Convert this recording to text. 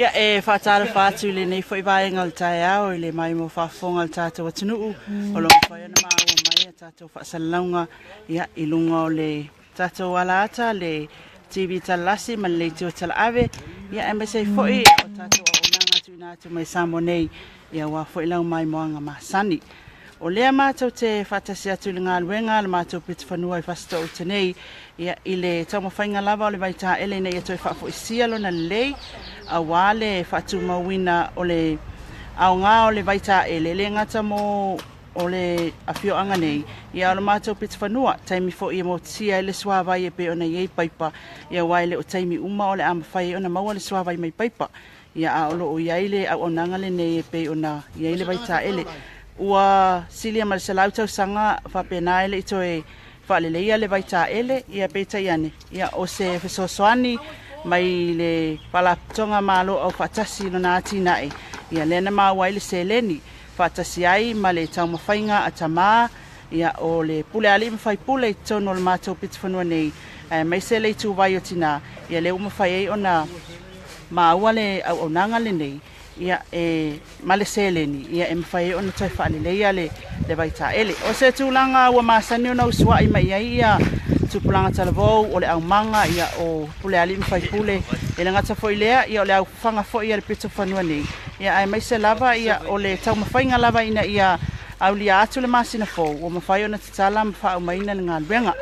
Ia e whaatara whātu le nei whai vāenga le tae au le mai mo whaafonga le tātou atunuu o lo mwhai ana maa ua mai a tātou whaasalaunga ia I lunga o le tātou alaata le TV talasi ma le tio tala ave ia e mesei whoi o tātou o nanga tu nātou mai samo nei ia wā whoi lau mai moanga mahasani. O lea mātou te whatasi atu le ngā luenga, le mātou piti whanua I whasta o tenei, ia I le tau mawhainga lava o le waita ele nei atoi whaafo I sialo na lei, a wale whatu mawina o le au ngā o le waita ele, le ngata mo o le awhio anga nei, ia o le mātou piti whanua, taimi fo I mo tia le suawai e pe ona iei paipa, ia waile o taimi uma o le ama whai ona maua le suawai mai paipa, ia a olo o iaile au onanga le nei e pe ona iaile waita ele, ua silia ma le salau tau sanga whapena ele I toe whaleleia le waita ele ia peta iane ia o se fesosoani mai le palatonga malo au whatasi no nā tinae ia lena maa waile se leni whatasi ai ma le tau mawhainga a tamā ia o le pule ali mawhai pule I tono le mātou piti whanua nei mai se le tu vai o tina ia le umawhai ei ona maua le au nanga le nei ia e male seleni ia e mawhai ona toi whaalileia le waita ele. O se tūlanga ua māsani ona usua I mai ia tupulanga talavou o le au manga ia o pule ali mwhai pule e le ngata foi lea ia o le au whanga foi ia le pito whanua nei. Ia ai mai se lava ia o le tau mawhainga lava ina ia au lia atu le masina fou o mawhai ona tatala mwha au maina le ngā luenga.